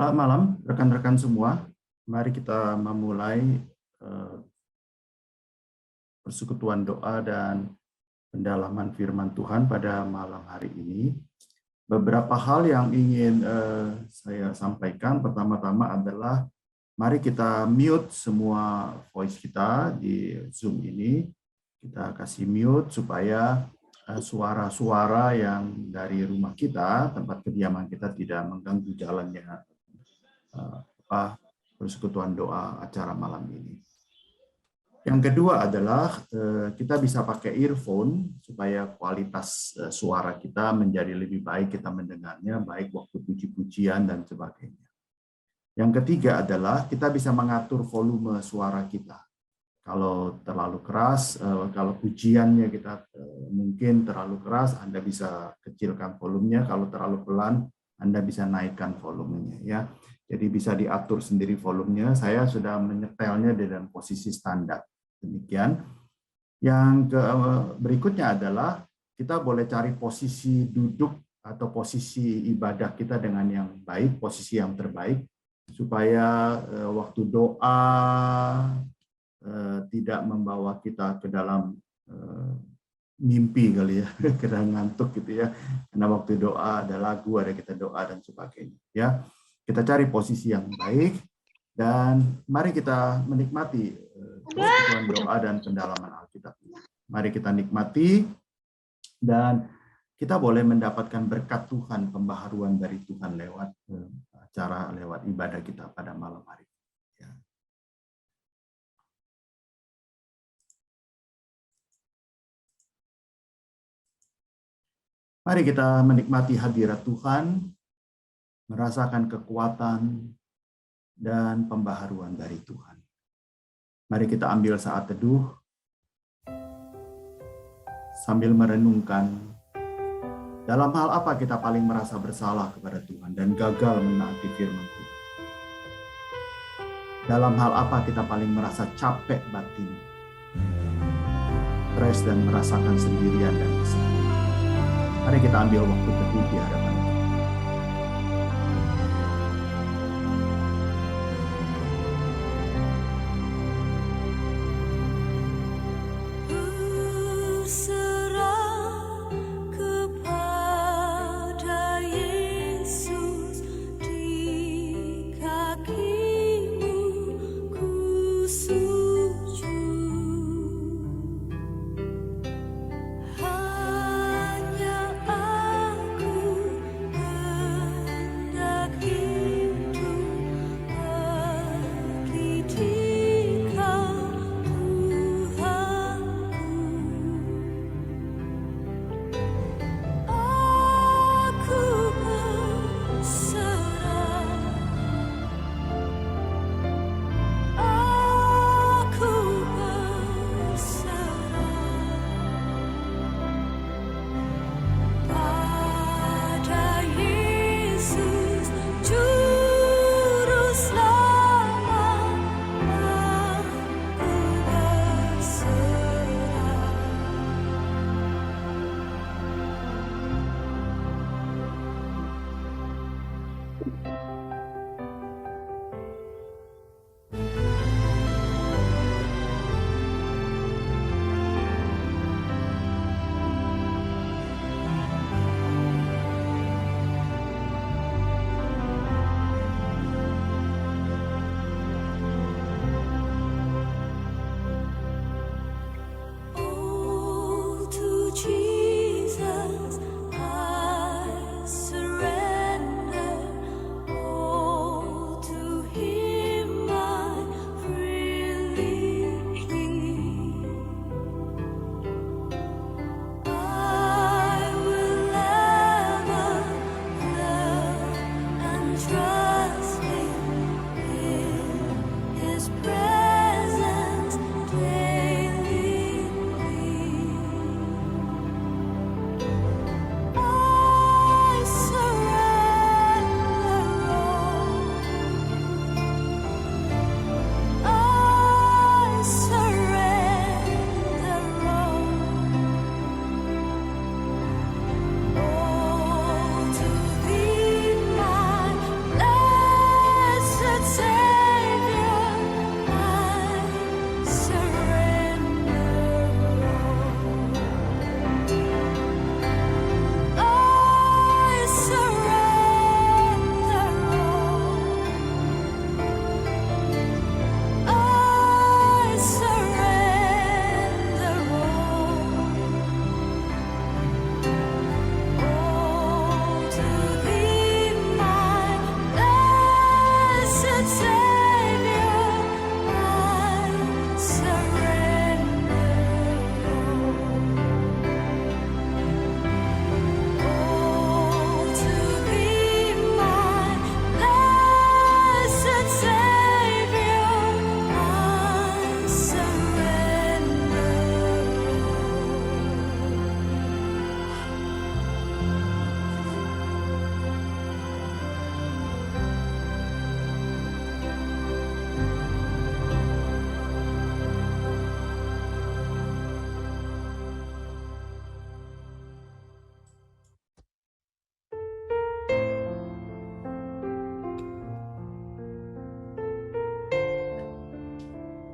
Selamat malam, rekan-rekan semua. Mari kita memulai persekutuan doa dan pendalaman firman Tuhan pada malam hari ini. Beberapa hal yang ingin saya sampaikan. Pertama-tama adalah mari kita mute semua voice kita di Zoom ini. Kita kasih mute supaya suara-suara yang dari rumah kita, tempat kediaman kita tidak mengganggu jalannya persekutuan doa acara malam ini. Yang kedua adalah kita bisa pakai earphone supaya kualitas suara kita menjadi lebih baik, kita mendengarnya baik waktu puji-pujian dan sebagainya. Yang ketiga adalah kita bisa mengatur volume suara kita. Kalau terlalu keras, kalau pujiannya kita mungkin terlalu keras, Anda bisa kecilkan volumenya. Kalau terlalu pelan, Anda bisa naikkan volumenya. Ya. Jadi bisa diatur sendiri volumenya. Saya sudah menyetelnya dalam posisi standar. Demikian. Yang berikutnya adalah kita boleh cari posisi duduk atau posisi ibadah kita dengan yang baik, posisi yang terbaik, supaya waktu doa tidak membawa kita ke dalam mimpi kali ya, ke dalam ngantuk gitu ya. Karena waktu doa ada lagu, ada kita doa dan sebagainya. Ya. Kita cari posisi yang baik, dan mari kita menikmati persekutuan doa dan pendalaman Alkitab. Mari kita nikmati, dan kita boleh mendapatkan berkat Tuhan, pembaharuan dari Tuhan lewat acara, lewat ibadah kita pada malam hari. Ya. Mari kita menikmati hadirat Tuhan, merasakan kekuatan dan pembaharuan dari Tuhan. Mari kita ambil saat teduh sambil merenungkan dalam hal apa kita paling merasa bersalah kepada Tuhan dan gagal menaati firman Tuhan. Dalam hal apa kita paling merasa capek batin, stres dan merasakan sendirian dan kesepian. Mari kita ambil waktu teduh di hadapan Tuhan.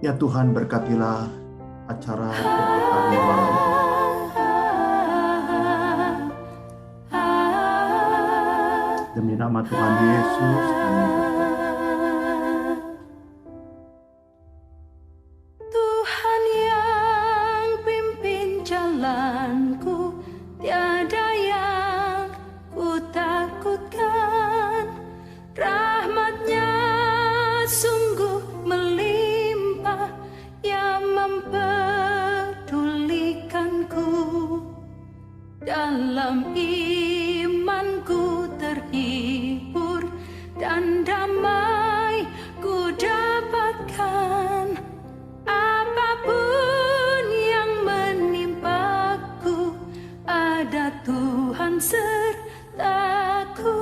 Ya Tuhan, berkatilah acara doa kami malam ini. Demi nama Tuhan Yesus kami berdoa. Tuhan yang pimpin jalanku, tiada yang ku takutkan. Rahmat-Nya sungguh melimpah yang mempedulikanku. Dalam imanku terhibur dan damai ku dapatkan. Apapun yang menimpaku, ada Tuhan sertaku.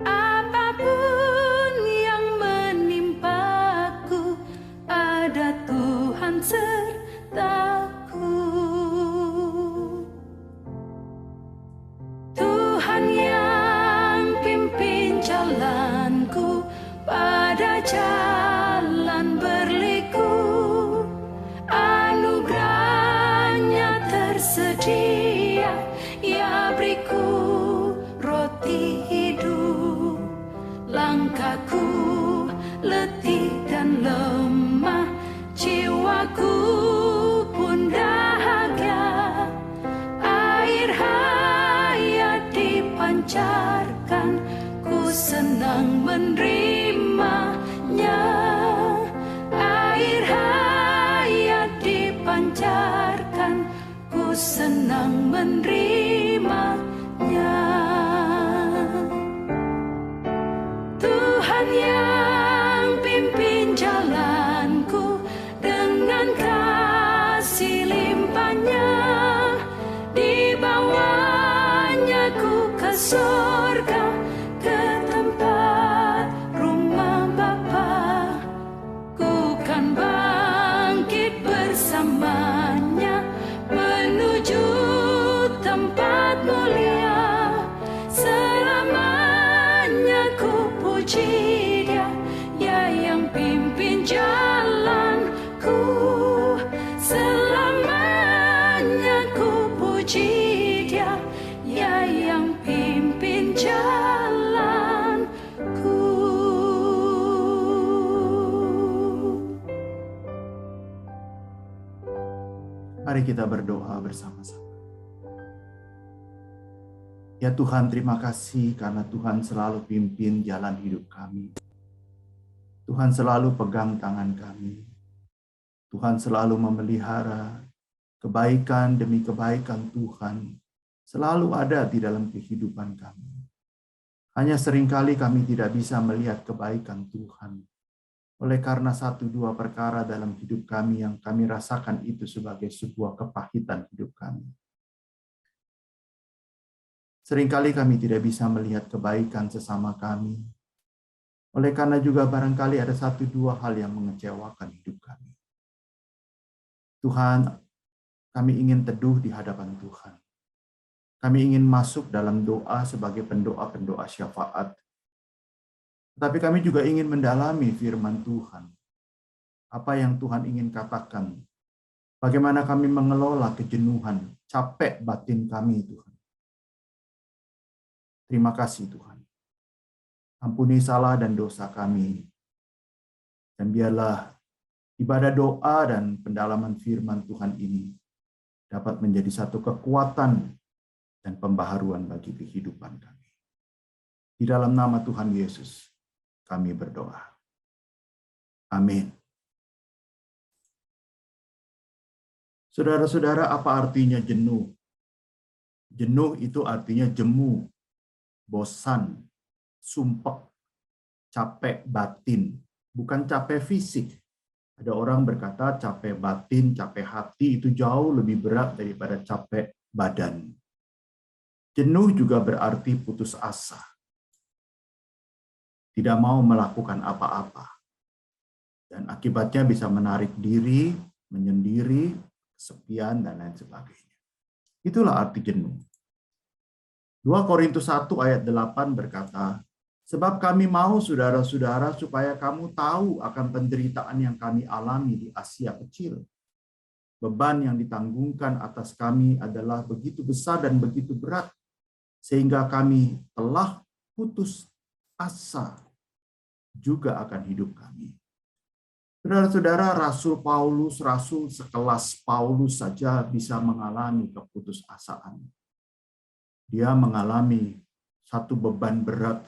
Apapun yang menimpaku, ada Tuhan sertaku. Tuhan yang pimpin jalanku pada jalan berliku. Anugerah-Nya tersedia, Ia beriku roti hidup. Langkahku letih dan lemah, jiwaku pun dahaga. Air hayat dipancarkan, ku senang menerimanya. Air hayat dipancarkan, ku senang menerimanya. Tuhan yang pimpin jalanku dengan kasih limpah-Nya. Dibawanya ku ke surga, ke tempat rumah Bapa. Ku kan bangkit bersamanya menuju tempat mulia. Selamanya ku puji Dia, Ya yang pimpin jalanku. Selamanya ku puji Dia, Ya yang pimpin jalanku. Mari kita berdoa bersama-sama. Ya Tuhan, terima kasih karena Tuhan selalu pimpin jalan hidup kami. Tuhan selalu pegang tangan kami. Tuhan selalu memelihara kebaikan demi kebaikan Tuhan. Selalu ada di dalam kehidupan kami. Hanya seringkali kami tidak bisa melihat kebaikan Tuhan. Oleh karena 1-2 perkara dalam hidup kami yang kami rasakan itu sebagai sebuah kepahitan hidup kami. Seringkali kami tidak bisa melihat kebaikan sesama kami. Oleh karena juga barangkali ada 1-2 hal yang mengecewakan hidup kami. Tuhan, kami ingin teduh di hadapan Tuhan. Kami ingin masuk dalam doa sebagai pendoa-pendoa syafaat. Tetapi kami juga ingin mendalami firman Tuhan. Apa yang Tuhan ingin katakan. Bagaimana kami mengelola kejenuhan, capek batin kami, Tuhan. Terima kasih Tuhan. Ampuni salah dan dosa kami. Dan biarlah ibadah doa dan pendalaman firman Tuhan ini dapat menjadi satu kekuatan dan pembaharuan bagi kehidupan kami. Di dalam nama Tuhan Yesus, kami berdoa. Amin. Saudara-saudara, apa artinya jenuh? Jenuh itu artinya jemu, bosan, sumpek, capek batin, bukan capek fisik. Ada orang berkata capek batin, capek hati itu jauh lebih berat daripada capek badan. Jenuh juga berarti putus asa. Tidak mau melakukan apa-apa. Dan akibatnya bisa menarik diri, menyendiri, kesepian, dan lain sebagainya. Itulah arti jenuh. 2 Korintus 1 ayat 8 berkata, Sebab kami mau saudara-saudara supaya kamu tahu akan penderitaan yang kami alami di Asia Kecil. Beban yang ditanggungkan atas kami adalah begitu besar dan begitu berat, sehingga kami telah putus asa juga akan hidup kami. Saudara-saudara, Rasul Paulus, rasul sekelas Paulus saja bisa mengalami keputusasaan. Dia mengalami satu beban berat,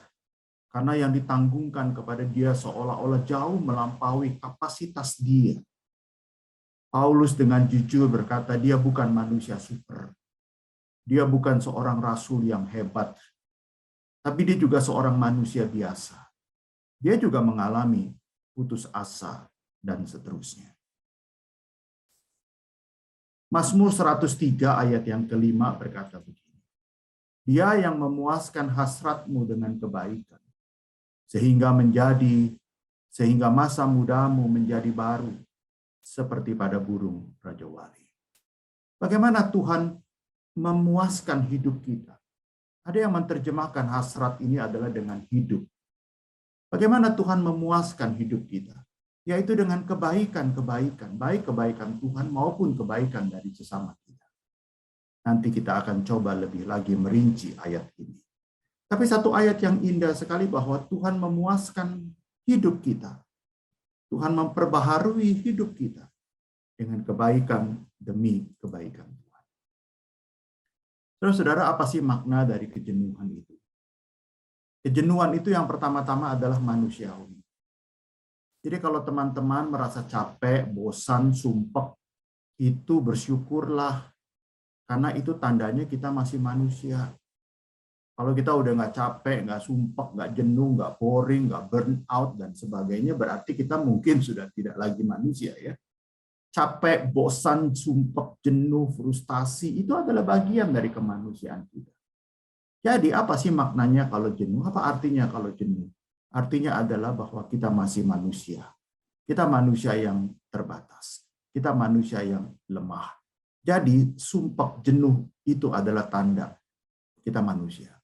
karena yang ditanggungkan kepada dia seolah-olah jauh melampaui kapasitas dia. Paulus dengan jujur berkata, dia bukan manusia super. Dia bukan seorang rasul yang hebat. Tapi dia juga seorang manusia biasa. Dia juga mengalami putus asa dan seterusnya. Mazmur 103 ayat yang kelima berkata begini. Dia yang memuaskan hasratmu dengan kebaikan, sehingga masa mudamu menjadi baru seperti pada burung rajawali. Bagaimana Tuhan memuaskan hidup kita? Ada yang menerjemahkan hasrat ini adalah dengan hidup. Bagaimana Tuhan memuaskan hidup kita? Yaitu dengan kebaikan-kebaikan, baik kebaikan Tuhan maupun kebaikan dari sesama kita. Nanti kita akan coba lebih lagi merinci ayat ini. Tapi satu ayat yang indah sekali bahwa Tuhan memuaskan hidup kita. Tuhan memperbaharui hidup kita dengan kebaikan demi kebaikan Tuhan. Saudara-saudara, apa sih makna dari kejenuhan itu? Kejenuhan itu yang pertama-tama adalah manusiawi. Jadi kalau teman-teman merasa capek, bosan, sumpek, itu bersyukurlah. Karena itu tandanya kita masih manusia. Kalau kita udah nggak capek, nggak sumpek, nggak jenuh, nggak boring, nggak burn out, dan sebagainya, berarti kita mungkin sudah tidak lagi manusia. Ya. Capek, bosan, sumpek, jenuh, frustasi, itu adalah bagian dari kemanusiaan kita. Jadi apa sih maknanya kalau jenuh? Apa artinya kalau jenuh? Artinya adalah bahwa kita masih manusia. Kita manusia yang terbatas. Kita manusia yang lemah. Jadi sumpek, jenuh itu adalah tanda kita manusia.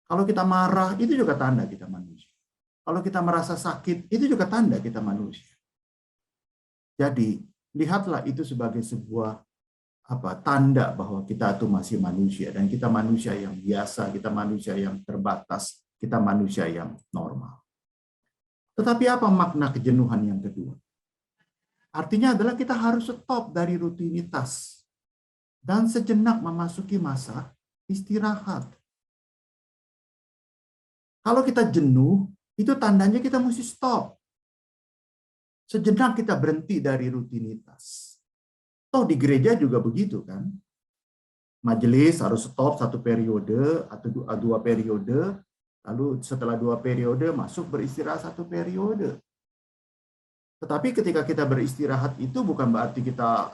Kalau kita marah, itu juga tanda kita manusia. Kalau kita merasa sakit, itu juga tanda kita manusia. Jadi, lihatlah itu sebagai sebuah tanda bahwa kita itu masih manusia. Dan kita manusia yang biasa, kita manusia yang terbatas, kita manusia yang normal. Tetapi apa makna kejenuhan yang kedua? Artinya adalah kita harus stop dari rutinitas. Dan sejenak memasuki masa istirahat. Kalau kita jenuh, itu tandanya kita mesti stop. Sejenak kita berhenti dari rutinitas. Toh di gereja juga begitu kan. Majelis harus stop 1 periode atau 2 periode. Lalu setelah 2 periode masuk beristirahat 1 periode. Tetapi ketika kita beristirahat itu bukan berarti kita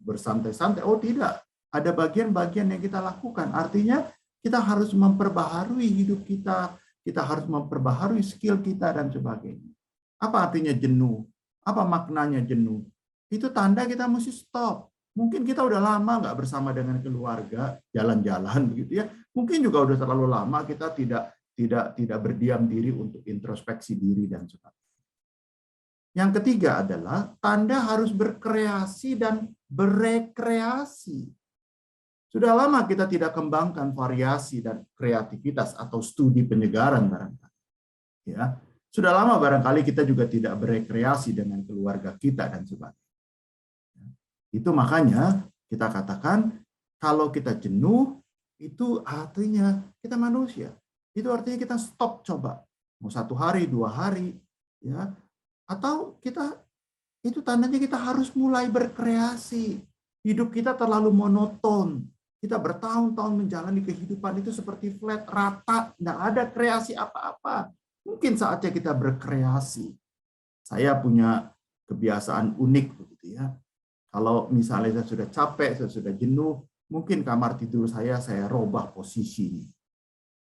bersantai-santai. Oh tidak. Ada bagian-bagian yang kita lakukan. Artinya kita harus memperbaharui hidup kita, kita harus memperbaharui skill kita, dan sebagainya. Apa artinya jenuh? Apa maknanya jenuh? Itu tanda kita mesti stop. Mungkin kita udah lama nggak bersama dengan keluarga, jalan-jalan begitu ya. Mungkin juga udah terlalu lama kita tidak berdiam diri untuk introspeksi diri dan sebagainya. Yang ketiga adalah tanda harus berkreasi dan berekreasi. Sudah lama kita tidak kembangkan variasi dan kreativitas atau studi penyegaran barangkali. Ya, sudah lama barangkali kita juga tidak berekreasi dengan keluarga kita dan sebagainya. Itu makanya kita katakan kalau kita jenuh itu artinya kita manusia. Itu artinya kita stop coba. Mau 1 hari, 2 hari, ya. Atau itu tandanya kita harus mulai berkreasi. Hidup kita terlalu monoton. Kita bertahun-tahun menjalani kehidupan itu seperti flat, rata, tidak ada kreasi apa-apa. Mungkin saatnya kita berkreasi. Saya punya kebiasaan unik begitu ya. Kalau misalnya saya sudah capek, saya sudah jenuh, mungkin kamar tidur saya robah posisinya.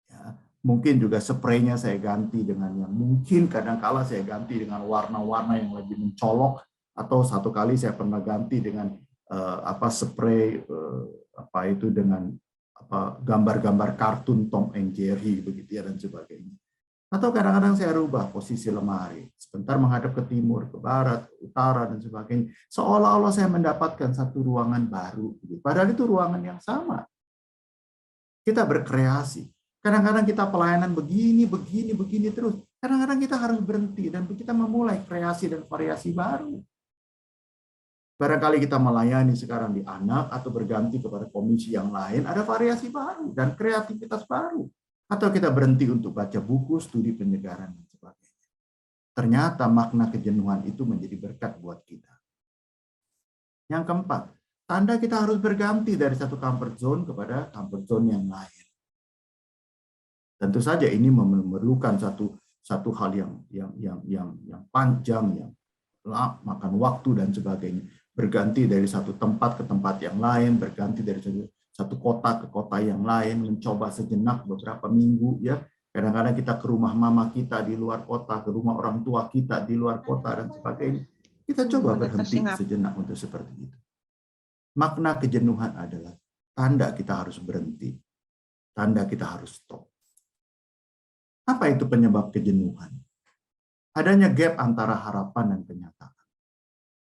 Ya, mungkin juga spraynya saya ganti dengan yang mungkin kadang-kala saya ganti dengan warna-warna yang lebih mencolok, atau satu kali saya pernah ganti dengan spray dengan gambar-gambar kartun Tom and Jerry begitu ya, dan sebagainya. Atau kadang-kadang saya rubah posisi lemari, sebentar menghadap ke timur, ke barat, ke utara, dan sebagainya. Seolah-olah saya mendapatkan satu ruangan baru. Padahal itu ruangan yang sama. Kita berkreasi. Kadang-kadang kita pelayanan begini terus. Kadang-kadang kita harus berhenti dan kita memulai kreasi dan variasi baru. Barangkali kita melayani sekarang di anak atau berganti kepada komisi yang lain, ada variasi baru dan kreativitas baru. Atau kita berhenti untuk baca buku, studi penyegaran, dan sebagainya. Ternyata makna kejenuhan itu menjadi berkat buat kita. Yang keempat, tanda kita harus berganti dari satu comfort zone kepada comfort zone yang lain. Tentu saja ini memerlukan satu hal yang panjang, yang makan waktu dan sebagainya. Berganti dari satu tempat ke tempat yang lain, berganti dari satu kota ke kota yang lain, mencoba sejenak beberapa minggu, ya. Kadang-kadang kita ke rumah mama kita di luar kota, ke rumah orang tua kita di luar kota, dan sebagainya. Kita coba berhenti sejenak untuk seperti itu. Makna kejenuhan adalah tanda kita harus berhenti, tanda kita harus stop. Apa itu penyebab kejenuhan? Adanya gap antara harapan dan kenyataan.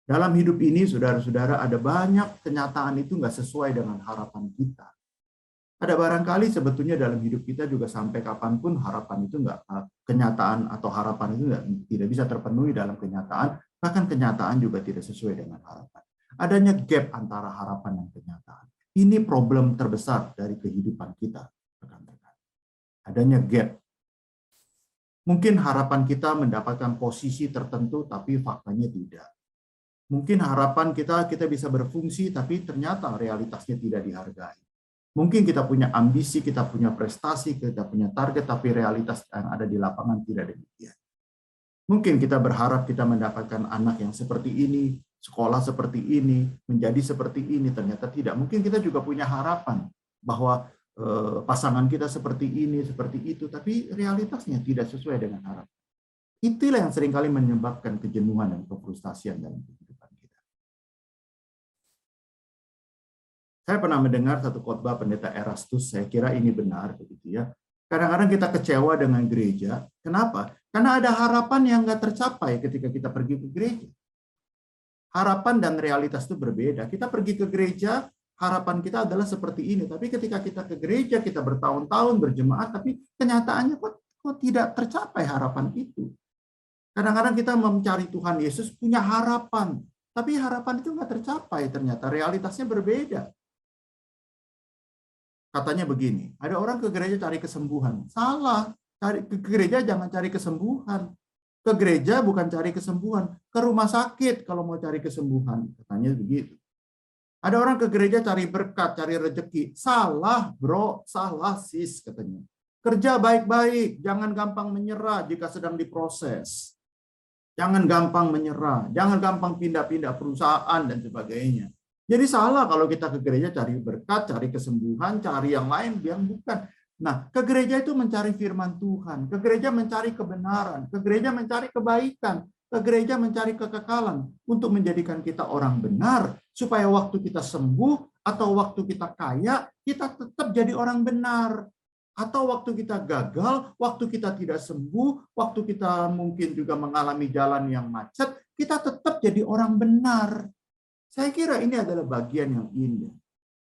Dalam hidup ini, saudara-saudara, ada banyak kenyataan itu nggak sesuai dengan harapan kita. Ada barangkali sebetulnya dalam hidup kita juga sampai kapanpun harapan itu nggak, kenyataan atau harapan itu tidak bisa terpenuhi dalam kenyataan, bahkan kenyataan juga tidak sesuai dengan harapan. Adanya gap antara harapan dan kenyataan. Ini problem terbesar dari kehidupan kita, rekan-rekan. Adanya gap. Mungkin harapan kita mendapatkan posisi tertentu, tapi faktanya tidak. Mungkin harapan kita bisa berfungsi, tapi ternyata realitasnya tidak dihargai. Mungkin kita punya ambisi, kita punya prestasi, kita punya target, tapi realitas yang ada di lapangan tidak demikian. Mungkin kita berharap kita mendapatkan anak yang seperti ini, sekolah seperti ini, menjadi seperti ini, ternyata tidak. Mungkin kita juga punya harapan bahwa pasangan kita seperti ini, seperti itu, tapi realitasnya tidak sesuai dengan harapan. Itulah yang seringkali menyebabkan kejenuhan dan kefrustasian dalam kehidupan kita. Saya pernah mendengar satu khotbah pendeta Erastus, saya kira ini benar, begitu ya. Kadang-kadang kita kecewa dengan gereja. Kenapa? Karena ada harapan yang nggak tercapai ketika kita pergi ke gereja. Harapan dan realitas itu berbeda. Kita pergi ke gereja, harapan kita adalah seperti ini. Tapi ketika kita ke gereja, kita bertahun-tahun berjemaat, tapi kenyataannya kok tidak tercapai harapan itu. Kadang-kadang kita mencari Tuhan Yesus punya harapan, tapi harapan itu nggak tercapai. Ternyata realitasnya berbeda. Katanya begini, ada orang ke gereja cari kesembuhan. Salah, ke gereja jangan cari kesembuhan. Ke gereja bukan cari kesembuhan, ke rumah sakit kalau mau cari kesembuhan. Katanya begitu. Ada orang ke gereja cari berkat, cari rezeki. Salah, bro, salah sis katanya. Kerja baik-baik, jangan gampang menyerah jika sedang diproses. Jangan gampang menyerah, jangan gampang pindah-pindah perusahaan dan sebagainya. Jadi salah kalau kita ke gereja cari berkat, cari kesembuhan, cari yang lain yang bukan. Nah, ke gereja itu mencari firman Tuhan, ke gereja mencari kebenaran, ke gereja mencari kebaikan, ke gereja mencari kekekalan untuk menjadikan kita orang benar, supaya waktu kita sembuh atau waktu kita kaya, kita tetap jadi orang benar. Atau waktu kita gagal, waktu kita tidak sembuh, waktu kita mungkin juga mengalami jalan yang macet, kita tetap jadi orang benar. Saya kira ini adalah bagian yang indah.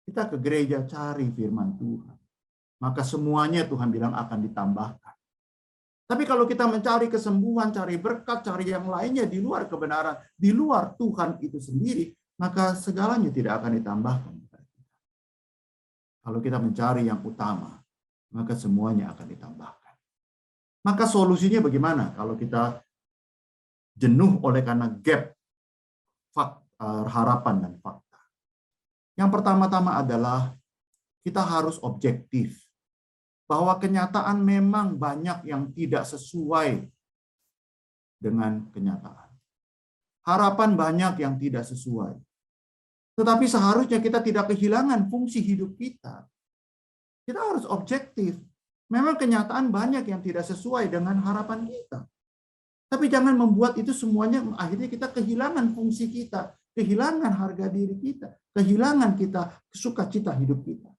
Kita ke gereja cari firman Tuhan. Maka semuanya Tuhan bilang akan ditambahkan. Tapi kalau kita mencari kesembuhan, cari berkat, cari yang lainnya di luar kebenaran, di luar Tuhan itu sendiri, maka segalanya tidak akan ditambahkan. Kalau kita mencari yang utama, maka semuanya akan ditambahkan. Maka solusinya bagaimana kalau kita jenuh oleh karena gap harapan dan fakta? Yang pertama-tama adalah kita harus objektif. Bahwa kenyataan memang banyak yang tidak sesuai dengan kenyataan. Harapan banyak yang tidak sesuai. Tetapi seharusnya kita tidak kehilangan fungsi hidup kita. Kita harus objektif. Memang kenyataan banyak yang tidak sesuai dengan harapan kita. Tapi jangan membuat itu semuanya akhirnya kita kehilangan fungsi kita, kehilangan harga diri kita, kehilangan kita sukacita hidup kita.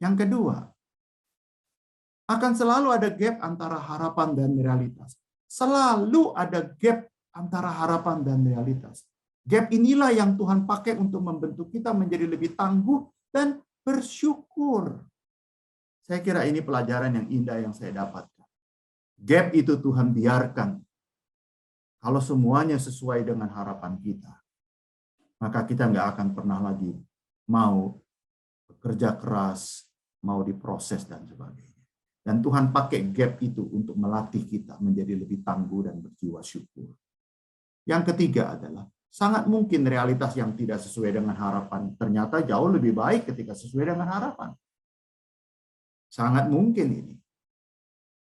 Yang kedua, Akan selalu ada gap antara harapan dan realitas. Selalu ada gap antara harapan dan realitas. Gap inilah yang Tuhan pakai untuk membentuk kita menjadi lebih tangguh dan bersyukur. Saya kira ini pelajaran yang indah yang saya dapatkan. Gap itu Tuhan biarkan. Kalau semuanya sesuai dengan harapan kita, maka kita nggak akan pernah lagi mau bekerja keras, mau diproses dan sebagainya. Dan Tuhan pakai gap itu untuk melatih kita menjadi lebih tangguh dan berjiwa syukur. Yang ketiga adalah, sangat mungkin realitas yang tidak sesuai dengan harapan ternyata jauh lebih baik ketika sesuai dengan harapan. Sangat mungkin ini.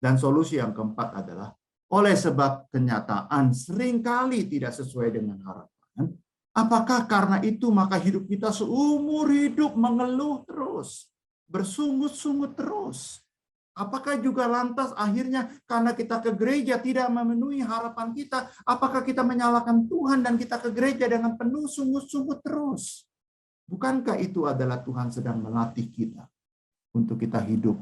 Dan solusi yang keempat adalah, oleh sebab kenyataan seringkali tidak sesuai dengan harapan, apakah karena itu maka hidup kita seumur hidup mengeluh terus, bersungut-sungut terus? Apakah juga lantas akhirnya karena kita ke gereja tidak memenuhi harapan kita, apakah kita menyalahkan Tuhan dan kita ke gereja dengan penuh sungut-sungut terus? Bukankah itu adalah Tuhan sedang melatih kita untuk kita hidup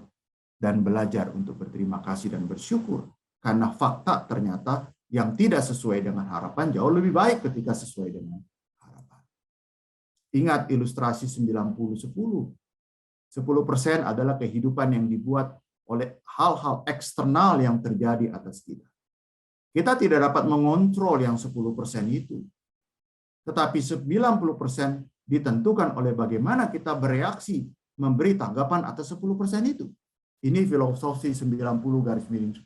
dan belajar untuk berterima kasih dan bersyukur? Karena fakta ternyata yang tidak sesuai dengan harapan jauh lebih baik ketika sesuai dengan harapan. Ingat ilustrasi 90-10. 10% adalah kehidupan yang dibuat oleh hal-hal eksternal yang terjadi atas kita. Kita tidak dapat mengontrol yang 10% itu. Tetapi 90% ditentukan oleh bagaimana kita bereaksi memberi tanggapan atas 10% itu. Ini filosofi 90-10. 10%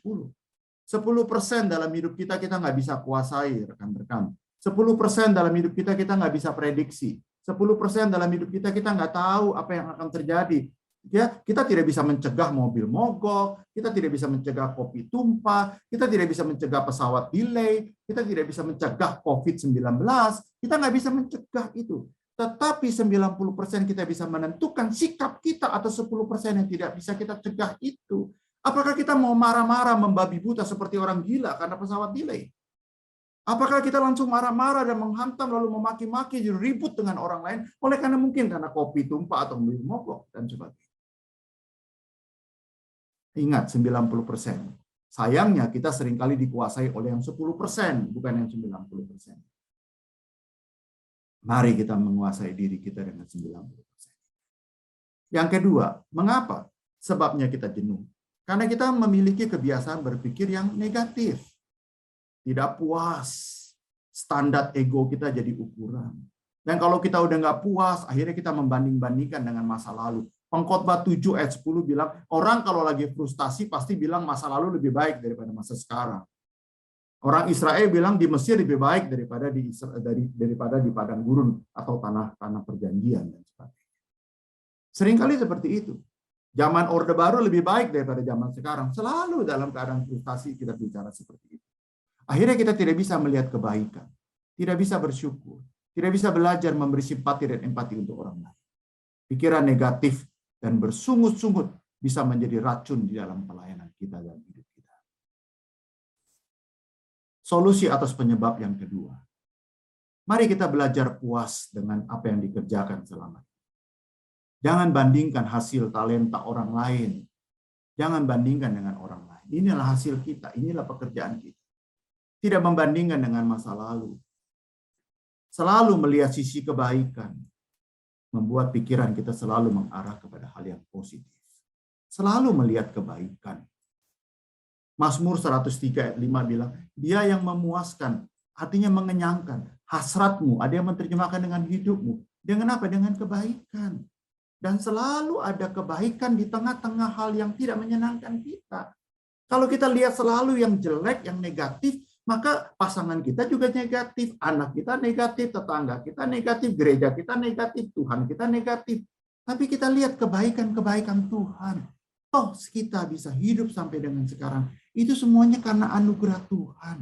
dalam hidup kita nggak bisa kuasai, rekan-rekan. 10% dalam hidup kita nggak bisa prediksi. 10% dalam hidup kita nggak tahu apa yang akan terjadi. Ya, kita tidak bisa mencegah mobil mogok, kita tidak bisa mencegah kopi tumpah, kita tidak bisa mencegah pesawat delay, kita tidak bisa mencegah COVID-19, kita nggak bisa mencegah itu. Tetapi 90% kita bisa menentukan sikap kita atas 10% yang tidak bisa kita cegah itu. Apakah kita mau marah-marah membabi buta seperti orang gila karena pesawat delay? Apakah kita langsung marah-marah dan menghantam lalu memaki-maki, ribut dengan orang lain oleh karena mungkin karena kopi tumpah atau mobil mogok dan sebagainya? Ingat 90%. Sayangnya kita seringkali dikuasai oleh yang 10%, bukan yang 90%. Mari kita menguasai diri kita dengan 90%. Yang kedua, mengapa? Sebabnya kita jenuh. Karena kita memiliki kebiasaan berpikir yang negatif. Tidak puas. Standar ego kita jadi ukuran. Dan kalau kita udah nggak puas, akhirnya kita membanding-bandingkan dengan masa lalu. Pengkhotbah 7 ayat 10 bilang, orang kalau lagi frustasi pasti bilang masa lalu lebih baik daripada masa sekarang. Orang Israel bilang di Mesir lebih baik daripada di padang gurun atau tanah perjanjian dan sebagainya. Seringkali seperti itu. Zaman Orde Baru lebih baik daripada zaman sekarang. Selalu dalam keadaan frustasi kita bicara seperti itu. Akhirnya kita tidak bisa melihat kebaikan, tidak bisa bersyukur, tidak bisa belajar memberi simpati dan empati untuk orang lain. Pikiran negatif dan bersungut-sungut bisa menjadi racun di dalam pelayanan kita dan hidup kita. Solusi atas penyebab yang kedua. Mari kita belajar puas dengan apa yang dikerjakan selama ini. Jangan bandingkan hasil talenta orang lain. Jangan bandingkan dengan orang lain. Inilah hasil kita, inilah pekerjaan kita. Tidak membandingkan dengan masa lalu. Selalu melihat sisi kebaikan. Membuat pikiran kita selalu mengarah kepada hal yang positif. Selalu melihat kebaikan. Mazmur 103 ayat 5 bilang, dia yang memuaskan, artinya mengenyangkan. Hasratmu, ada yang menerjemahkan dengan hidupmu. Dengan apa? Dengan kebaikan. Dan selalu ada kebaikan di tengah-tengah hal yang tidak menyenangkan kita. Kalau kita lihat selalu yang jelek, yang negatif, maka pasangan kita juga negatif, anak kita negatif, tetangga kita negatif, gereja kita negatif, Tuhan kita negatif. Tapi kita lihat kebaikan-kebaikan Tuhan. Toh kita bisa hidup sampai dengan sekarang. Itu semuanya karena anugerah Tuhan.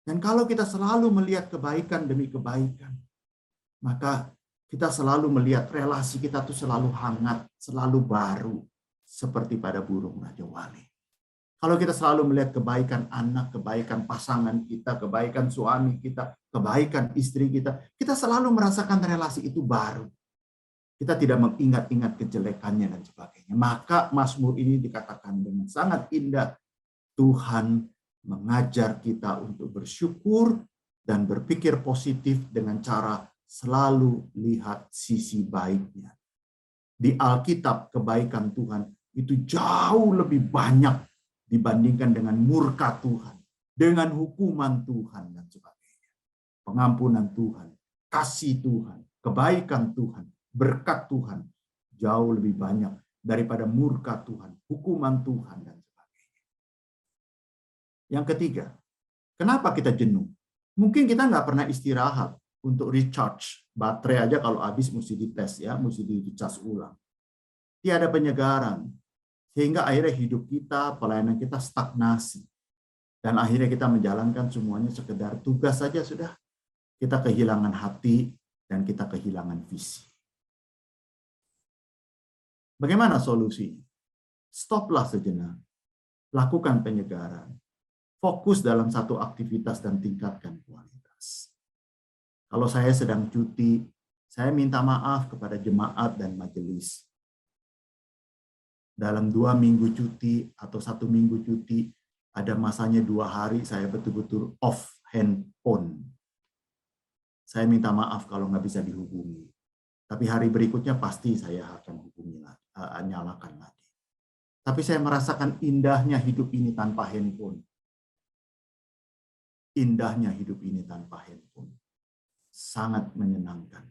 Dan kalau kita selalu melihat kebaikan demi kebaikan, maka kita selalu melihat relasi kita tuh selalu hangat, selalu baru. Seperti pada burung Raja Wali. Kalau kita selalu melihat kebaikan anak, kebaikan pasangan kita, kebaikan suami kita, kebaikan istri kita, kita selalu merasakan relasi itu baru. Kita tidak mengingat-ingat kejelekannya dan sebagainya. Maka Mazmur ini dikatakan dengan sangat indah, Tuhan mengajar kita untuk bersyukur dan berpikir positif dengan cara selalu lihat sisi baiknya. Di Alkitab, kebaikan Tuhan itu jauh lebih banyak dibandingkan dengan murka Tuhan, dengan hukuman Tuhan dan sebagainya. Pengampunan Tuhan, kasih Tuhan, kebaikan Tuhan, berkat Tuhan jauh lebih banyak daripada murka Tuhan, hukuman Tuhan dan sebagainya. Yang ketiga, kenapa kita jenuh? Mungkin kita nggak pernah istirahat untuk recharge baterai aja, kalau habis mesti dites ya, mesti dicas ulang. Tiada penyegaran, sehingga akhirnya hidup kita, pelayanan kita stagnasi, dan akhirnya kita menjalankan semuanya sekedar tugas saja sudah. Kita kehilangan hati dan kita kehilangan visi. Bagaimana solusinya? Stoplah sejenak, lakukan penyegaran, fokus dalam satu aktivitas dan tingkatkan kualitas. Kalau saya sedang cuti, saya minta maaf kepada jemaat dan majelis. Dalam 2 minggu cuti atau 1 minggu cuti, ada masanya 2 hari saya betul-betul off handphone. Saya minta maaf kalau nggak bisa dihubungi. Tapi hari berikutnya pasti saya akan hubungi lagi, nyalakan lagi. Tapi saya merasakan indahnya hidup ini tanpa handphone. Indahnya hidup ini tanpa handphone. Sangat menyenangkan.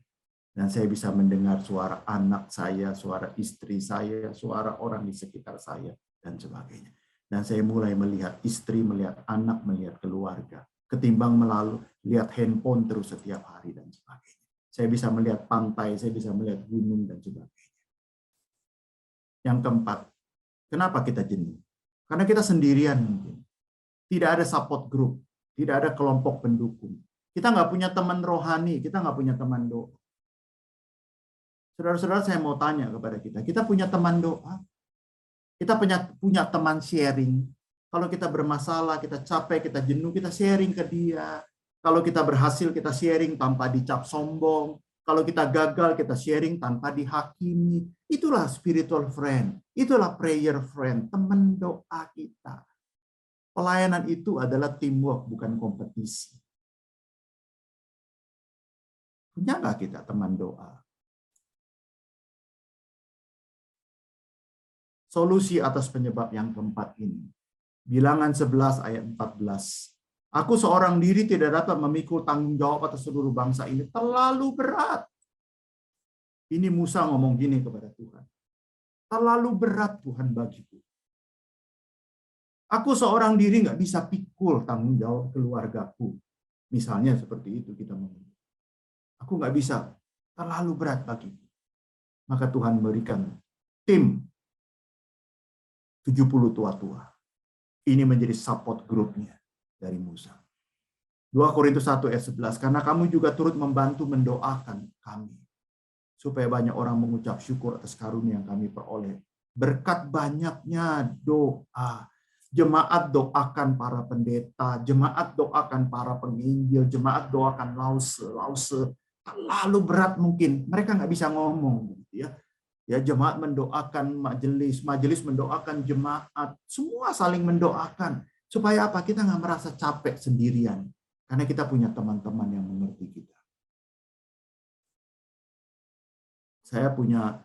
Dan saya bisa mendengar suara anak saya, suara istri saya, suara orang di sekitar saya, dan sebagainya. Dan saya mulai melihat istri, melihat anak, melihat keluarga. Ketimbang melalui lihat handphone terus setiap hari dan sebagainya. Saya bisa melihat pantai, saya bisa melihat gunung, dan sebagainya. Yang keempat, kenapa kita jenuh? Karena kita sendirian mungkin. Tidak ada support group, tidak ada kelompok pendukung. Kita nggak punya teman rohani, kita nggak punya teman doa. Saudara-saudara, saya mau tanya kepada kita punya teman doa? Kita punya teman sharing. Kalau kita bermasalah, kita capek, kita jenuh, kita sharing ke dia. Kalau kita berhasil, kita sharing tanpa dicap sombong. Kalau kita gagal, kita sharing tanpa dihakimi. Itulah spiritual friend. Itulah prayer friend, teman doa kita. Pelayanan itu adalah teamwork, bukan kompetisi. Punya nggak kita teman doa? Solusi atas penyebab yang keempat ini. Bilangan 11 ayat 14. Aku seorang diri tidak dapat memikul tanggung jawab atas seluruh bangsa ini. Terlalu berat. Ini Musa ngomong gini kepada Tuhan. Terlalu berat Tuhan bagiku. Aku seorang diri nggak bisa pikul tanggung jawab keluargaku. Misalnya seperti itu kita ngomong. Aku nggak bisa. Terlalu berat bagiku. Maka Tuhan memberikan tim 70 tua-tua. Ini menjadi support grupnya dari Musa. 2 Korintus 1 ayat 11, karena kamu juga turut membantu mendoakan kami, supaya banyak orang mengucap syukur atas karunia yang kami peroleh. Berkat banyaknya doa, jemaat doakan para pendeta, jemaat doakan para penginjil, jemaat doakan lause. Terlalu berat mungkin, mereka nggak bisa ngomong. Ya, jemaat mendoakan majelis, majelis mendoakan jemaat, semua saling mendoakan. Supaya apa? Kita nggak merasa capek sendirian. Karena kita punya teman-teman yang mengerti kita. Saya punya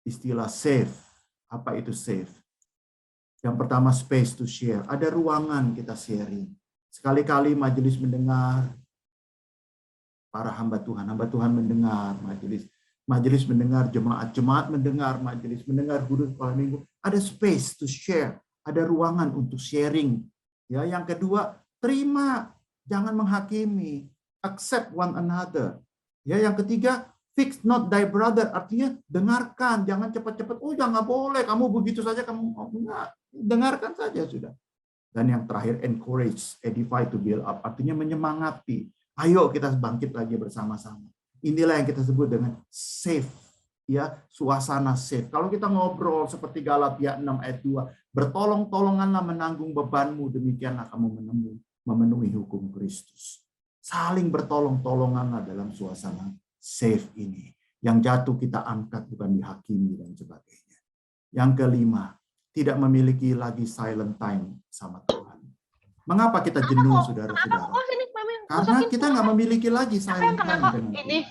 istilah safe. Apa itu safe? Yang pertama space to share. Ada ruangan kita sharing. Sekali-kali majelis mendengar para hamba Tuhan mendengar majelis. Majelis mendengar jemaat mendengar majelis, mendengar guru kepala minggu. Ada space to share, ada ruangan untuk sharing. Ya, yang kedua, terima, jangan menghakimi, accept one another. Ya, yang ketiga, fix not thy brother, artinya dengarkan, jangan cepat-cepat. Oh, jangan boleh, kamu begitu saja, kamu enggak, dengarkan saja sudah. Dan yang terakhir, encourage, edify to build up, artinya menyemangati. Ayo kita bangkit lagi bersama-sama. Inilah yang kita sebut dengan safe, ya, suasana safe. Kalau kita ngobrol seperti Galatia 6 ayat 2, bertolong-tolonganlah menanggung bebanmu, demikianlah kamu memenuhi hukum Kristus. Saling bertolong-tolonganlah dalam suasana safe ini. Yang jatuh kita angkat, bukan dihakimi dan sebagainya. Yang kelima, tidak memiliki lagi silent time sama Tuhan. Mengapa kita jenuh, saudara-saudara? Karena kita nggak memiliki lagi silent time dengan Tuhan.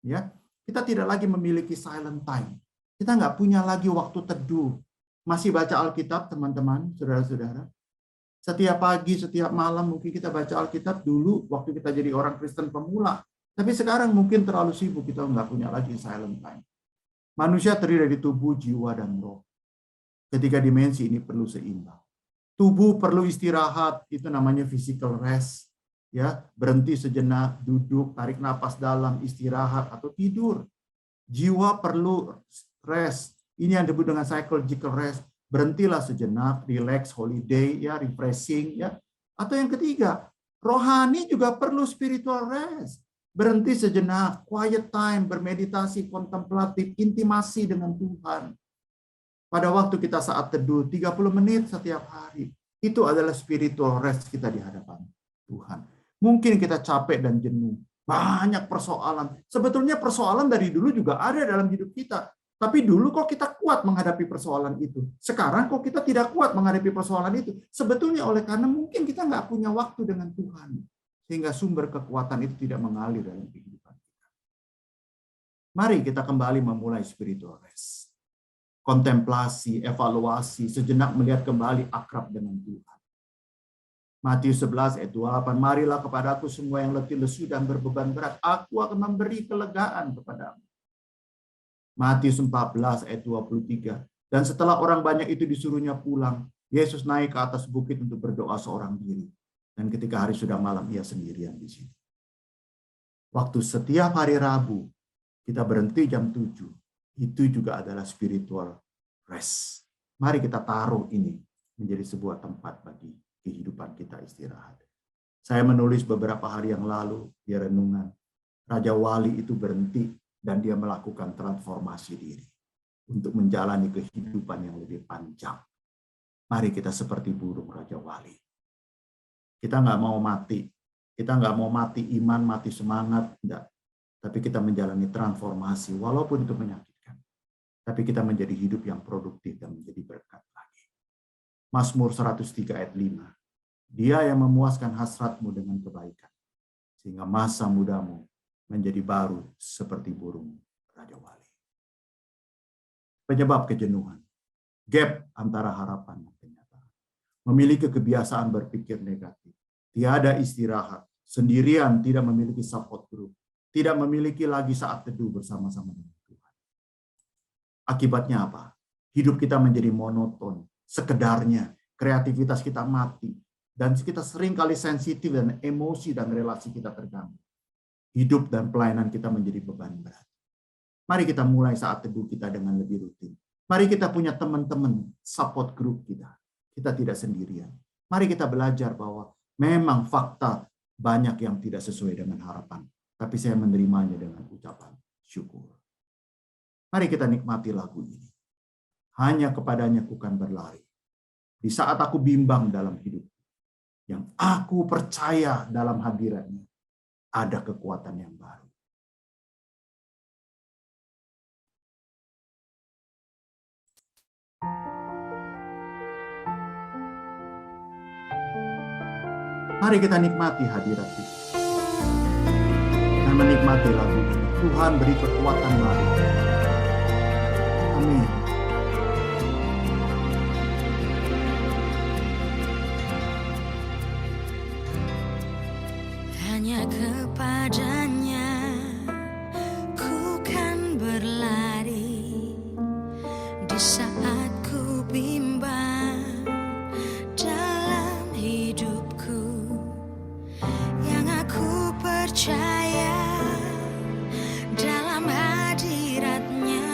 Ya, kita tidak lagi memiliki silent time. Kita nggak punya lagi waktu teduh. Masih baca Alkitab, teman-teman, saudara-saudara? Setiap pagi, setiap malam mungkin kita baca Alkitab dulu waktu kita jadi orang Kristen pemula. Tapi sekarang mungkin terlalu sibuk, kita nggak punya lagi silent time. Manusia terdiri dari tubuh, jiwa, dan roh. Ketiga dimensi ini perlu seimbang. Tubuh perlu istirahat, itu namanya physical rest. Ya, berhenti sejenak, duduk, tarik napas dalam, istirahat atau tidur. Jiwa perlu rest. Ini yang disebut dengan psychological rest. Berhentilah sejenak, relax, holiday, ya, refreshing, ya. Atau yang ketiga, rohani juga perlu spiritual rest. Berhenti sejenak, quiet time, bermeditasi, kontemplatif, intimasi dengan Tuhan. Pada waktu kita saat teduh, 30 menit setiap hari. Itu adalah spiritual rest kita di hadapan Tuhan. Mungkin kita capek dan jenuh. Banyak persoalan. Sebetulnya persoalan dari dulu juga ada dalam hidup kita. Tapi dulu kok kita kuat menghadapi persoalan itu. Sekarang kok kita tidak kuat menghadapi persoalan itu. Sebetulnya oleh karena mungkin kita nggak punya waktu dengan Tuhan. Sehingga sumber kekuatan itu tidak mengalir dalam kehidupan kita. Mari kita kembali memulai spiritual rest. Kontemplasi, evaluasi, sejenak melihat kembali akrab dengan Tuhan. Matius 11 ayat 28, marilah kepadaku semua yang letih lesu dan berbeban berat, aku akan memberi kelegaan kepadamu. Matius 14 ayat 23, dan setelah orang banyak itu disuruhnya pulang, Yesus naik ke atas bukit untuk berdoa seorang diri. Dan ketika hari sudah malam, ia sendirian di situ. Waktu setiap hari Rabu, kita berhenti jam 7. Itu juga adalah spiritual rest. Mari kita taruh ini menjadi sebuah tempat bagi kehidupan kita istirahat. Saya menulis beberapa hari yang lalu di renungan. Raja Wali itu berhenti dan dia melakukan transformasi diri untuk menjalani kehidupan yang lebih panjang. Mari kita seperti burung Raja Wali. Kita nggak mau mati. Kita nggak mau mati iman, mati semangat. Enggak. Tapi kita menjalani transformasi, walaupun itu menyakitkan. Tapi kita menjadi hidup yang produktif dan menjadi berkat lagi. Mazmur 103 ayat 5. Dia yang memuaskan hasratmu dengan kebaikan. Sehingga masa mudamu menjadi baru seperti burung Raja Wali. Penyebab kejenuhan. Gap antara harapan dan kenyataan. Memiliki kebiasaan berpikir negatif. Tiada istirahat. Sendirian, tidak memiliki support group. Tidak memiliki lagi saat teduh bersama-sama dengan Tuhan. Akibatnya apa? Hidup kita menjadi monoton. Sekedarnya. Kreativitas kita mati. Dan kita sering kali sensitif dan emosi dan relasi kita terganggu. Hidup dan pelayanan kita menjadi beban berat. Mari kita mulai saat teduh kita dengan lebih rutin. Mari kita punya teman-teman, support group kita. Kita tidak sendirian. Mari kita belajar bahwa memang fakta banyak yang tidak sesuai dengan harapan. Tapi saya menerimanya dengan ucapan syukur. Mari kita nikmati lagu ini. Hanya kepadanya ku kan berlari. Di saat aku bimbang dalam hidup. Yang aku percaya dalam hadiratnya. Ada kekuatan yang baru. Mari kita nikmati hadirat kita. Dan menikmati lagu ini. Tuhan beri kekuatan baru. Amin. Hanya kepadanya ku kan berlari di saat ku bimbang dalam hidupku. Yang aku percaya dalam hadiratnya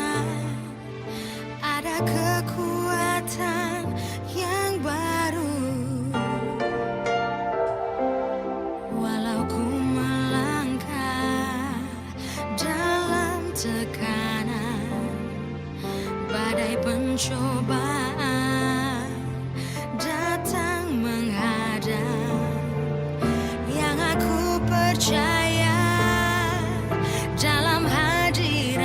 ada kekuatan yang baru. Tekanan, badai pencobaan datang menghadang. Yang aku percaya dalam hadirat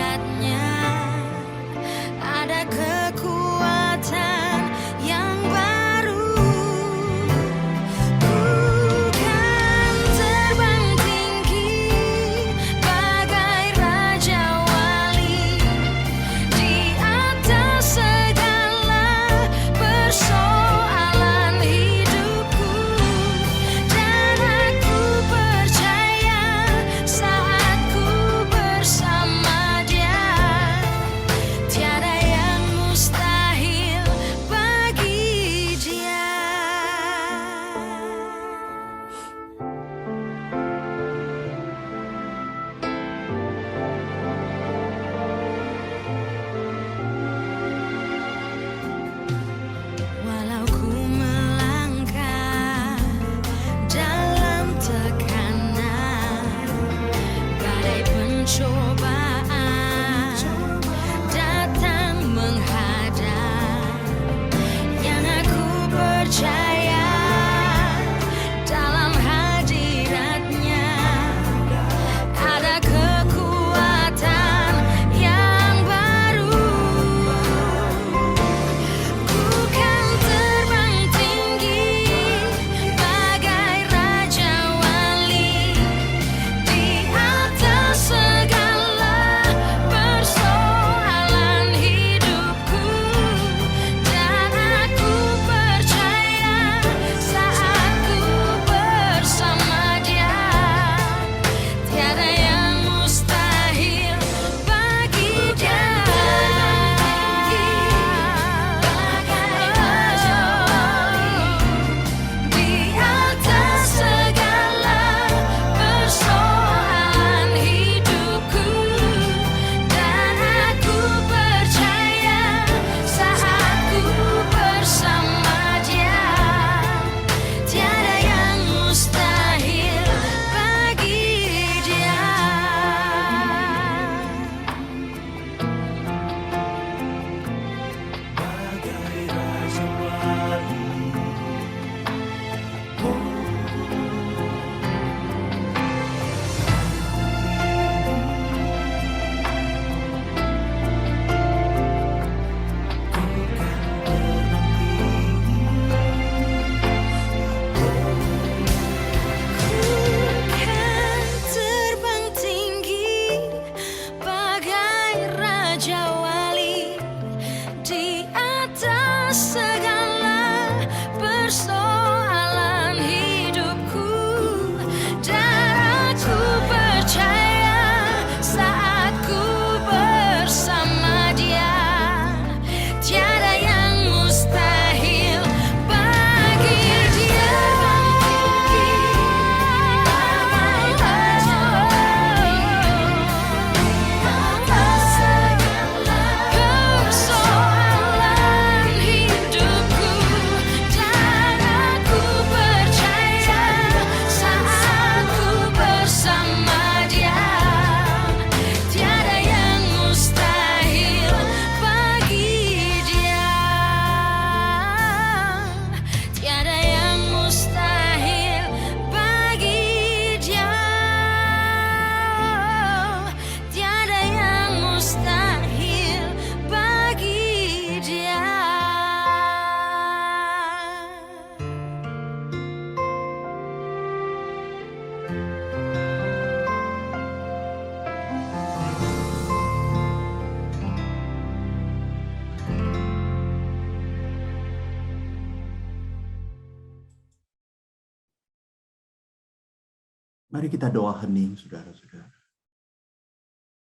Mari kita doa hening, saudara-saudara.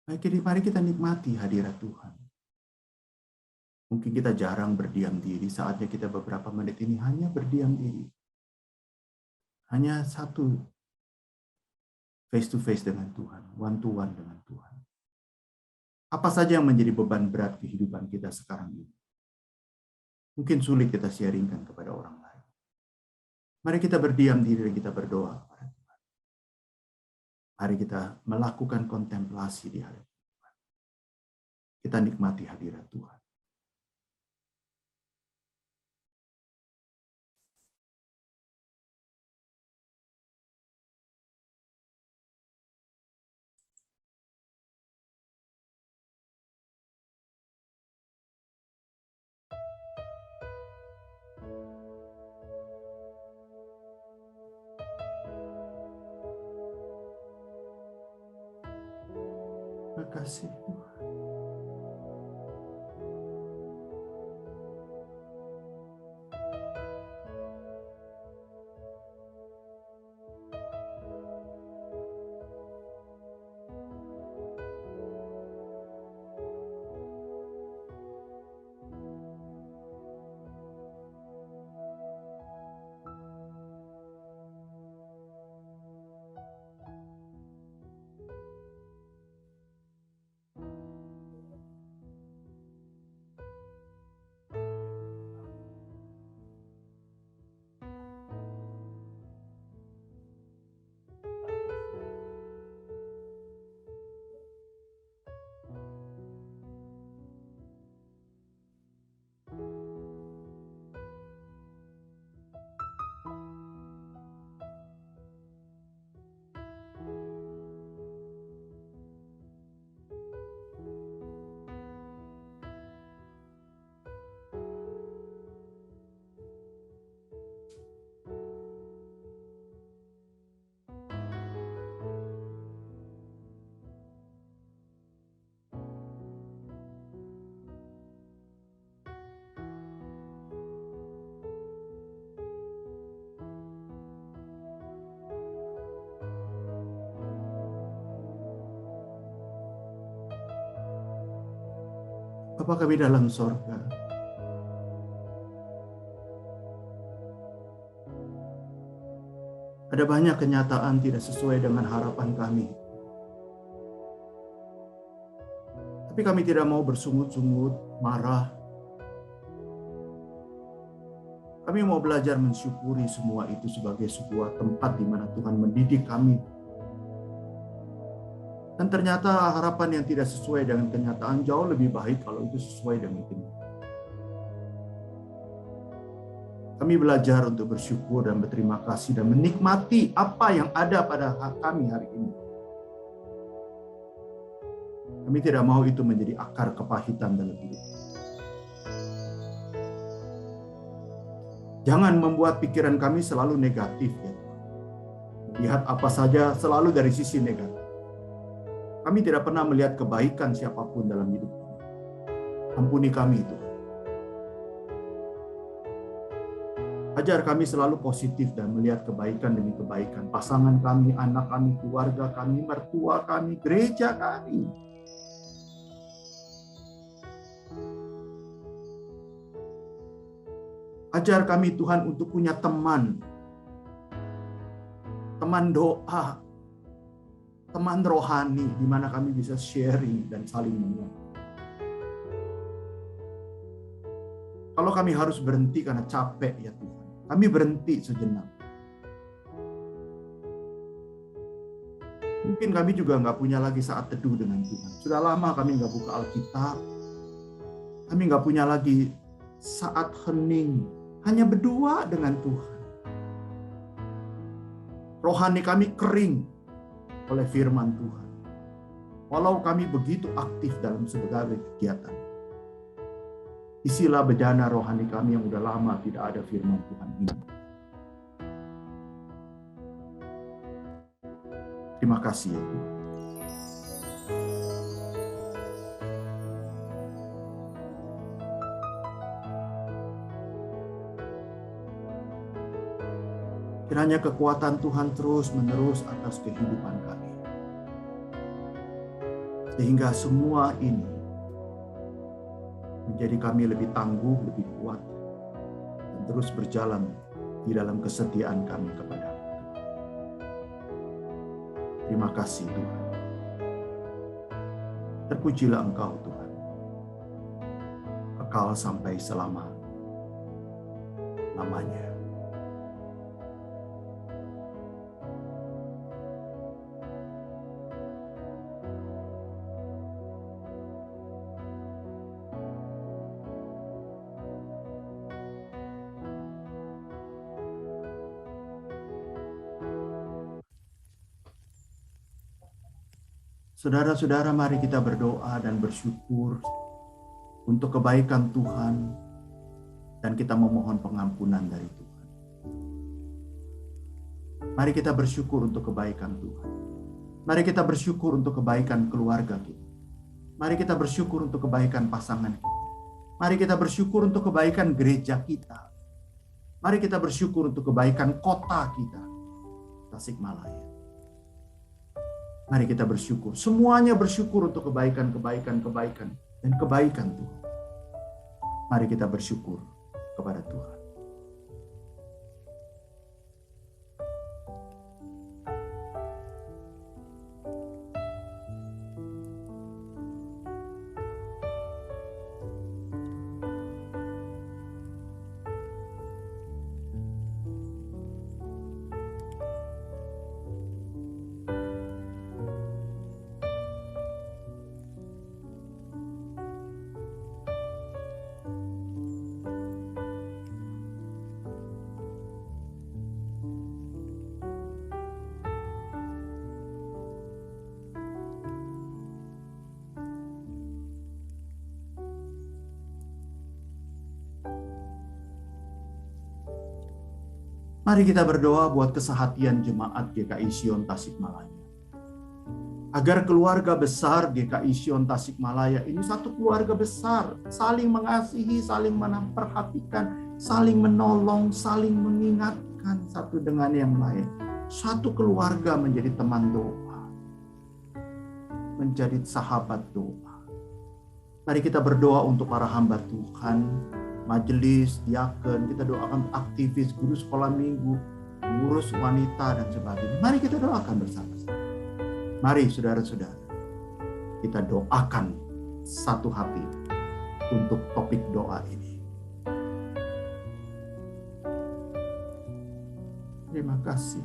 Mari kita nikmati hadirat Tuhan. Mungkin kita jarang berdiam diri, saatnya kita beberapa menit ini hanya berdiam diri. Hanya satu face to face dengan Tuhan, one to one dengan Tuhan. Apa saja yang menjadi beban berat kehidupan kita sekarang ini? Mungkin sulit kita sharingkan kepada orang lain. Mari kita berdiam diri dan kita berdoa kepada Tuhan. Mari kita melakukan kontemplasi di hadapan Tuhan. Kita nikmati hadirat Tuhan. Terima kasih Tuhan. Bapa kami dalam sorga, ada banyak kenyataan tidak sesuai dengan harapan kami. Tapi kami tidak mau bersungut-sungut, marah. Kami mau belajar mensyukuri semua itu sebagai sebuah tempat di mana Tuhan mendidik kami. Dan ternyata harapan yang tidak sesuai dengan kenyataan jauh lebih baik kalau itu sesuai dengan kenyataan. Kami belajar untuk bersyukur dan berterima kasih dan menikmati apa yang ada pada kami hari ini. Kami tidak mau itu menjadi akar kepahitan dalam hidup. Jangan membuat pikiran kami selalu negatif, ya Tuhan. Lihat apa saja selalu dari sisi negatif. Kami tidak pernah melihat kebaikan siapapun dalam hidup kami. Ampuni kami itu. Ajar kami selalu positif dan melihat kebaikan demi kebaikan. Pasangan kami, anak kami, keluarga kami, mertua kami, gereja kami. Ajar kami Tuhan untuk punya teman. Teman doa. Teman rohani di mana kami bisa sharing dan saling menguatkan. Kalau kami harus berhenti karena capek ya Tuhan, kami berhenti sejenak. Mungkin kami juga nggak punya lagi saat teduh dengan Tuhan. Sudah lama kami nggak buka Alkitab. Kami nggak punya lagi saat hening, hanya berdua dengan Tuhan. Rohani kami kering oleh firman Tuhan. Walau kami begitu aktif dalam berbagai kegiatan, isilah bejana rohani kami yang udah lama tidak ada firman Tuhan ini. Terima kasih ya Tuhan. Kiranya kekuatan Tuhan terus-menerus atas kehidupan kami. Sehingga semua ini menjadi kami lebih tangguh, lebih kuat, dan terus berjalan di dalam kesetiaan kami kepada-Mu. Terima kasih Tuhan. Terpujilah Engkau Tuhan, kekal sampai selama-lamanya. Saudara-saudara, mari kita berdoa dan bersyukur untuk kebaikan Tuhan, dan kita memohon pengampunan dari Tuhan. Mari kita bersyukur untuk kebaikan Tuhan. Mari kita bersyukur untuk kebaikan keluarga kita. Mari kita bersyukur untuk kebaikan pasangan kita. Mari kita bersyukur untuk kebaikan gereja kita. Mari kita bersyukur untuk kebaikan kota kita, Tasikmalaya. Mari kita bersyukur. Semuanya bersyukur untuk kebaikan dan kebaikan Tuhan. Mari kita bersyukur kepada Tuhan. Mari kita berdoa buat kesehatan jemaat GKI Sion Tasikmalaya. Agar keluarga besar GKI Sion Tasikmalaya ini satu keluarga besar, saling mengasihi, saling memperhatikan, saling menolong, saling mengingatkan satu dengan yang lain. Satu keluarga menjadi teman doa, menjadi sahabat doa. Mari kita berdoa untuk para hamba Tuhan, majelis, diaken, kita doakan aktivis, guru sekolah minggu, pengurus wanita, dan sebagainya. Mari kita doakan bersama-sama. Mari saudara-saudara, kita doakan satu hati untuk topik doa ini. Terima kasih.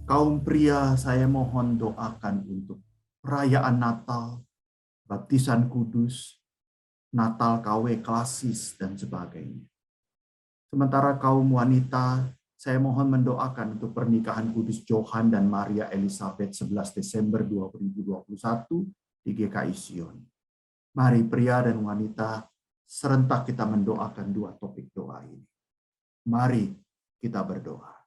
Kaum pria, saya mohon doakan untuk perayaan Natal, baptisan kudus, Natal KW klasis, dan sebagainya. Sementara kaum wanita, saya mohon mendoakan untuk pernikahan kudus Johan dan Maria Elizabeth 11 Desember 2021 di GKI Sion. Mari pria dan wanita, serentak kita mendoakan dua topik doa ini. Mari kita berdoa.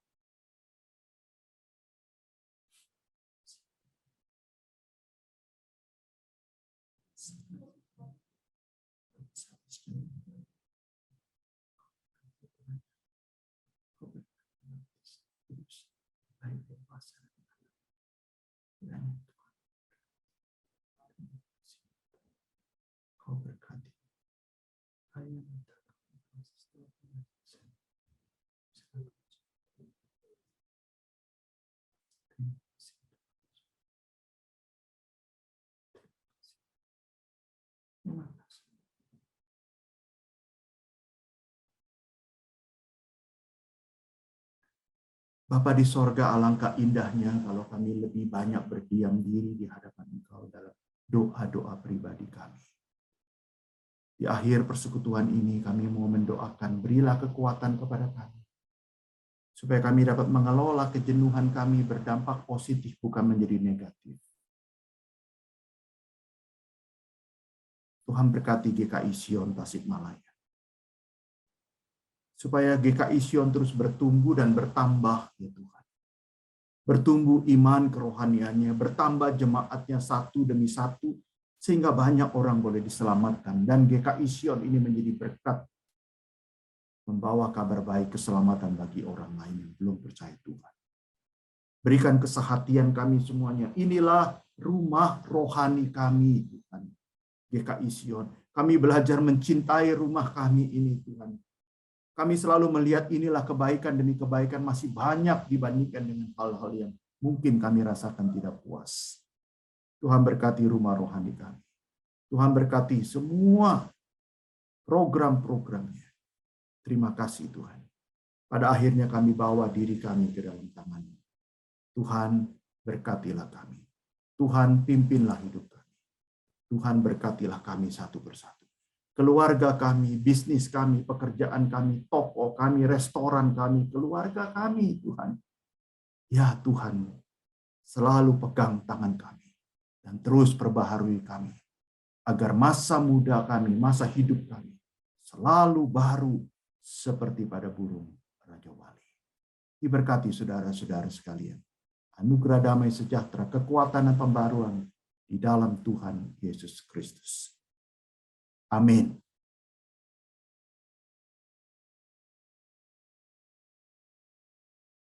Bapa di sorga, alangkah indahnya kalau kami lebih banyak berdiam diri di hadapan Engkau dalam doa-doa pribadi kami. Di akhir persekutuan ini kami mau mendoakan, berilah kekuatan kepada kami, supaya kami dapat mengelola kejenuhan kami berdampak positif, bukan menjadi negatif. Tuhan berkati GKI Sion Tasikmalaya, supaya GKI Sion terus bertumbuh dan bertambah, ya Tuhan. Bertumbuh iman kerohaniannya, bertambah jemaatnya satu demi satu, sehingga banyak orang boleh diselamatkan. Dan GKI Sion ini menjadi berkat, membawa kabar baik keselamatan bagi orang lain yang belum percaya Tuhan. Berikan kesehatian kami semuanya. Inilah rumah rohani kami, Tuhan. GKI Sion. Kami belajar mencintai rumah kami ini, Tuhan. Kami selalu melihat inilah kebaikan demi kebaikan masih banyak dibandingkan dengan hal-hal yang mungkin kami rasakan tidak puas. Tuhan berkati rumah rohani kami. Tuhan berkati semua program-programnya. Terima kasih Tuhan. Pada akhirnya kami bawa diri kami ke dalam tangan-Mu. Tuhan berkatilah kami. Tuhan pimpinlah hidup kami. Tuhan berkatilah kami satu persatu. Keluarga kami, bisnis kami, pekerjaan kami, toko kami, restoran kami, keluarga kami, Tuhan. Ya Tuhan, selalu pegang tangan kami dan terus perbaharui kami, agar masa muda kami, masa hidup kami selalu baru seperti pada burung Raja Wali. Diberkati saudara-saudara sekalian. Anugerah damai sejahtera, kekuatan dan pembaruan di dalam Tuhan Yesus Kristus. Amin.